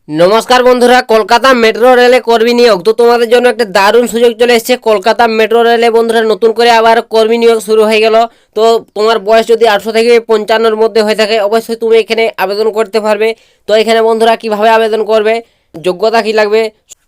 নমস্কার বন্ধুরা, কলকাতা মেট্রো রেলে কর্মী নিয়োগ। তো তোমাদের জন্য একটা দারুণ সুযোগ চলে এসেছে। কলকাতা মেট্রো রেলে বন্ধুরা নতুন করে আবার কর্মী নিয়োগ শুরু হয়ে গেল। তো তোমার বয়স যদি 18 থেকে 55-র মধ্যে হয়ে থাকে, অবশ্যই তুমি এখানে আবেদন করতে পারবে। তো এখানে বন্ধুরা কিভাবে আবেদন করবে, যোগ্যতা কি লাগবে,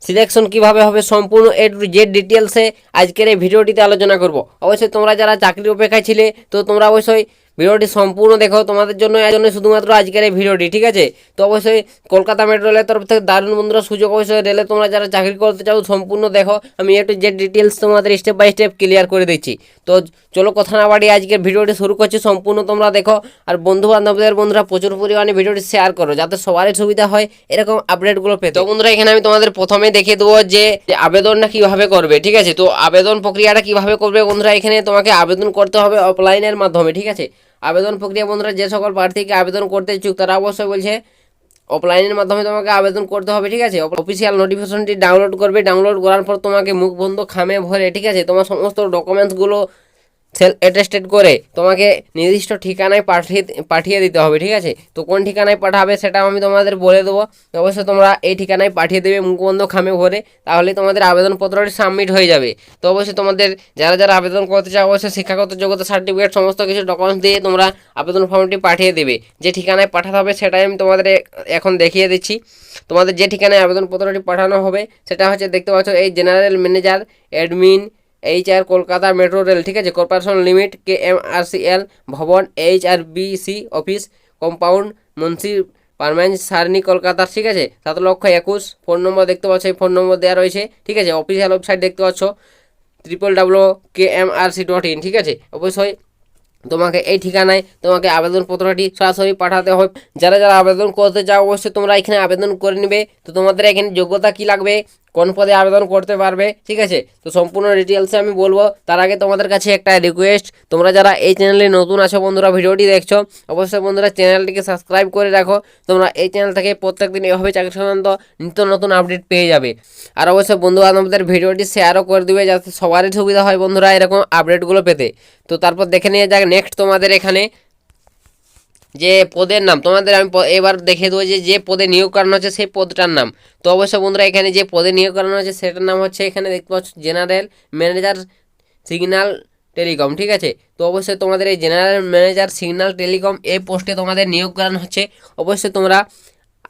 সিলেকশন কিভাবে হবে, সম্পূর্ণ এ টু জেড ডিটেলসে আজকের এই ভিডিওটিতে আলোচনা করব। অবশ্যই তোমরা যারা চাকরির অপেক্ষায় ছিলে, তো তোমরা অবশ্যই ভিডিওটি সম্পূর্ণ দেখো। তোমাদের জন্য শুধুমাত্র আজকের এই ভিডিওটি, ঠিক আছে? তো অবশ্যই কলকাতা মেট্রো রেলের তরফ থেকে দারুণ বন্ধুরা সুযোগ। অবশ্যই রেলে তোমরা যারা চাকরি করতে চাও সম্পূর্ণ দেখো। আমি একটু যে ডিটেলস তোমাদের স্টেপ বাই স্টেপ ক্লিয়ার করে দিচ্ছি। তো চলো কথা না বাড়িয়ে আজকের ভিডিওটি শুরু করছি। সম্পূর্ণ তোমরা দেখো, আর বন্ধু বান্ধবদের বন্ধুরা প্রচুর পরিমাণে ভিডিওটি শেয়ার করো, যাতে সবারই সুবিধা হয় এরকম আপডেটগুলো পেতে। তো বন্ধুরা এখানে আমি তোমাদের প্রথমে দেখিয়ে দেবো যে আবেদনটা কিভাবে করবে, ঠিক আছে? তো আবেদন প্রক্রিয়াটা কিভাবে করবে বন্ধুরা, এখানে তোমাকে আবেদন করতে হবে অফলাইনের মাধ্যমে, ঠিক আছে? আবেদন প্রক্রিয়া বন্ধুরা, যে সকল প্রার্থীকে আবেদন করতে ইচ্ছুক তারা অবশ্যই বলছে অফলাইনের মাধ্যমে তোমাকে আবেদন করতে হবে, ঠিক আছে? অফিসিয়াল নোটিফিকেশনটি ডাউনলোড করবে। ডাউনলোড করার পর তোমাকে মুখ বন্ধ খামে ভরে, ঠিক আছে, তোমার সমস্ত ডকুমেন্টসগুলো সেলফ অ্যাটেস্টেড করে তোমাকে নির্দিষ্ট ঠিকানায় পাঠিয়ে দিতে হবে, ঠিক আছে? তো কোন ঠিকানায় পাঠাবে সেটাও আমি তোমাদের বলে দেবো। অবশ্যই তোমরা এই ঠিকানায় পাঠিয়ে দেবে মুখবন্ধ খামে ভরে, তাহলে তোমাদের আবেদনপত্রটি সাবমিট হয়ে যাবে। তো অবশ্যই তোমাদের যারা যারা আবেদন করতে চাও অবশ্যই শিক্ষাগত যোগ্যতা সার্টিফিকেট সমস্ত কিছু ডকুমেন্টস দিয়ে তোমরা আবেদন ফর্মটি পাঠিয়ে দেবে। যে ঠিকানায় পাঠাতে হবে সেটাই আমি তোমাদের এখন দেখিয়ে দিচ্ছি। তোমাদের যে ঠিকানায় আবেদনপত্রটি পাঠানো হবে সেটা হচ্ছে, দেখতে পাচ্ছ, এই general manager admin HR Kolkata metro rail, ঠিক আছে, corporation limit KMRCL Bhavan HRBC office compound Munshi permanent Sarani Kolkata, ঠিক আছে, 7,21,000। ফোন নম্বর দেখতে পাচ্ছ, এই ফোন নম্বর দেওয়া রয়েছে, ঠিক আছে। অফিসিয়াল ওয়েবসাইট দেখতে পাচ্ছ www.kmrc.in, ঠিক আছে। অবশ্যই তোমাকে এই ঠিকানায় তোমাকে আবেদনপত্রটি সরাসরি পাঠাতে হবে। যারা যারা আবেদন করতে চাও অবশ্যই তোমরা এখানে আবেদন করে নেবে। তো তোমাদের এখানে যোগ্যতা কি লাগবে, কোন পদে আবেদন করতে পারবে, ঠিক আছে, তো সম্পূর্ণ ডিটেলসে আমি বলবো। তার আগে তোমাদের কাছে একটা রিকোয়েস্ট, তোমরা যারা এই চ্যানেলে নতুন আছো বন্ধুরা, ভিডিওটি দেখছো, অবশ্যই বন্ধুরা চ্যানেলটিকে সাবস্ক্রাইব করে রাখো। তোমরা এই চ্যানেল থেকে প্রত্যেকদিন এভাবে চাকরি সংক্রান্ত নিত্য নতুন আপডেট পেয়ে যাবে। আর অবশ্যই বন্ধু বান্ধবদের ভিডিওটি শেয়ারও করে দেবে, যাতে সবারই সুবিধা হয় বন্ধুরা এরকম আপডেটগুলো পেতে। তো তারপর দেখে নিয়ে যাক নেক্সট তোমাদের এখানে যে পদের নাম। তোমাদের আমি এবার দেখে দেবো যে যে পদে নিয়োগ করানো হচ্ছে সেই পদটার নাম। তো অবশ্যই বন্ধুরা এখানে যে পদে নিয়োগ করানো হচ্ছে সেটার নাম হচ্ছে, এখানে দেখতে পাচ্ছ, জেনারেল ম্যানেজার সিগন্যাল টেলিকম, ঠিক আছে। তো অবশ্যই তোমাদের এই জেনারেল ম্যানেজার সিগন্যাল টেলিকম এই পোস্টে তোমাদের নিয়োগ করানো হচ্ছে। অবশ্যই তোমরা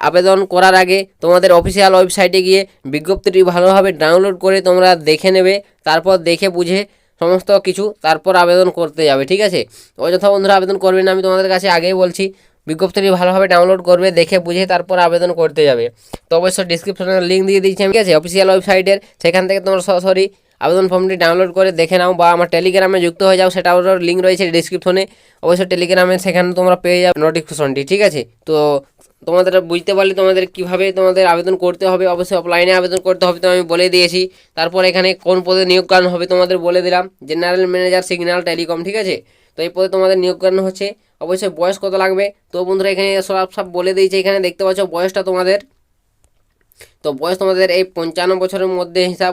আবেদন করার আগে তোমাদের অফিসিয়াল ওয়েবসাইটে গিয়ে বিজ্ঞপ্তিটি ভালোভাবে ডাউনলোড করে তোমরা দেখে নেবে। তারপর দেখে বুঝে সমস্ত কিছু তারপর আবেদন করতে যাবে, ঠিক আছে। অযথা বন্ধুরা আবেদন করবে না, আমি তোমাদের কাছে আগেই বলছি। বিজ্ঞপ্তিটি ভালোভাবে ডাউনলোড করবে, দেখে বুঝে তারপর আবেদন করতে যাবে। তো অবশ্যই ডিসক্রিপশনে লিঙ্ক দিয়ে দিচ্ছি আমি, ঠিক আছে, অফিসিয়াল ওয়েবসাইটের। সেখান থেকে তোমরা সরাসরি আবেদন ফর্মটি ডাউনলোড করে দেখে নাও, বা আমার টেলিগ্রামে যুক্ত হয়ে যাও, সেটাও লিঙ্ক রয়েছে ডিসক্রিপশনে। অবশ্যই টেলিগ্রামে সেখানে তোমরা পেয়ে যাবে নোটিফিকেশনটি, ঠিক আছে। তো তোমাদের বুঝতে পারলে তোমাদের কিভাবে তোমাদের আবেদন করতে হবে। অবশ্যই অফলাইনে আবেদন করতে হবে, তো আমি বলে দিয়েছি। তারপর এখানে কোন পদে নিয়োগ করানো হবে তোমাদের বলে দিলাম, জেনারেল ম্যানেজার সিগন্যাল টেলিকম, ঠিক আছে। তো এই পদে তোমাদের নিয়োগ করানো হচ্ছে। অবশ্যই বয়স কত লাগবে, তো বন্ধুরা এখানে সব বলে দিয়েছে। এখানে দেখতে পাচ্ছ বয়সটা তোমাদের, তো বয়স তোমাদের এই 55 বছরের মধ্যে হিসাব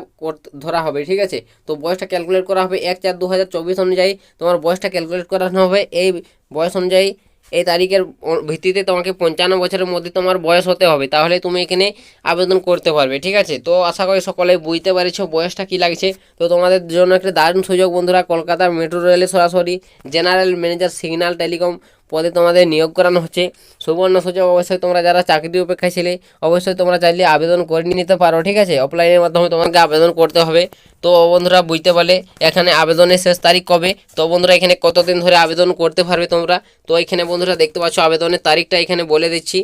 ধরা হবে, ঠিক আছে। তো বয়সটা ক্যালকুলেট করা হবে 1/4/2024 অনুযায়ী। তোমার বয়সটা ক্যালকুলেট করানো হবে এই বয়স অনুযায়ী। এই তারিখের ভিত্তিতে তোমাকে 55 বছরের মধ্যে তোমার বয়স হতে হবে, তাহলে তুমি এখানে আবেদন করতে পারবে, ঠিক আছে। তো আশা করি সকলে বুঝতে পারছো বয়সটা কী লাগছে। তো তোমাদের জন্য একটা দারুণ সুযোগ বন্ধুরা, কলকাতা মেট্রো রেলে সরাসরি জেনারেল ম্যানেজার সিগন্যাল টেলিকম পদে তোমাদের নিয়োগ করানো হচ্ছে। সুবর্ণ সুযোগ। অবশ্যই তোমরা যারা চাকরি অপেক্ষায় ছিলে অবশ্যই তোমরা চাইলে আবেদন করে নিতে পারো, ঠিক আছে। অফলাইনের মাধ্যমে তোমাকে আবেদন করতে হবে। তো বন্ধুরা বুঝতে পারলে এখানে আবেদনের শেষ তারিখ কবে। তো বন্ধুরা এখানে কতদিন ধরে আবেদন করতে পারবে তোমরা। তো এখানে বন্ধুরা দেখতে পাচ্ছ আবেদনের তারিখটা এখানে বলে দিচ্ছি।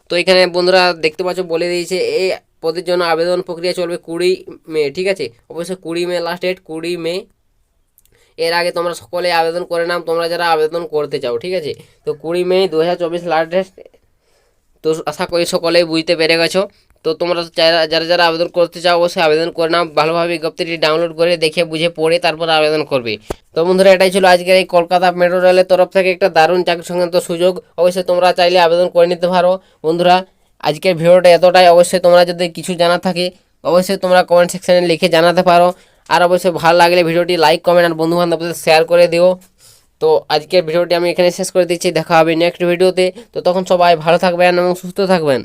তো এখানে বন্ধুরা দেখতে পাচ্ছ বলে দিয়েছে এই পদের জন্য আবেদন প্রক্রিয়া চলবে 20 মে, ঠিক আছে। অবশ্যই 20 মে লাস্ট ডেট, 20 মে। এর আগে তোমরা সকলে আবেদন করে নাও, তোমরা যারা আবেদন করতে চাও, ঠিক আছে। তো 20 মে 2024 লাস্ট ডেট। তো আশা করি সকলেই বুঝতে পেরে গেছো। তো তোমরা যারা যারা আবেদন করতে চাও অবশ্যই আবেদন করে নাও, ভালোভাবে বিজ্ঞপ্তিটি ডাউনলোড করে দেখে বুঝে পড়ে তারপর আবেদন করবে। তো বন্ধুরা এটাই ছিল আজকের এই কলকাতা মেট্রো রেলের তরফ থেকে একটা দারুণ চাকরি সংক্রান্ত সুযোগ। অবশ্যই তোমরা চাইলে আবেদন করে নিতে পারো বন্ধুরা। আজকের ভিডিওটা এতটাই। অবশ্যই তোমরা যদি কিছু জানা থাকে অবশ্যই তোমরা কমেন্ট সেকশনে লিখে জানাতে পারো। আর অবশ্যই ভালো লাগলে ভিডিওটি লাইক কমেন্ট আর বন্ধু বান্ধবদের শেয়ার করে দিও। তো আজকের ভিডিওটি আমি এখানে শেষ করে দিচ্ছি, দেখা হবে নেক্সট ভিডিওতে। তো তখন সবাই ভালো থাকবেন এবং সুস্থ থাকবেন।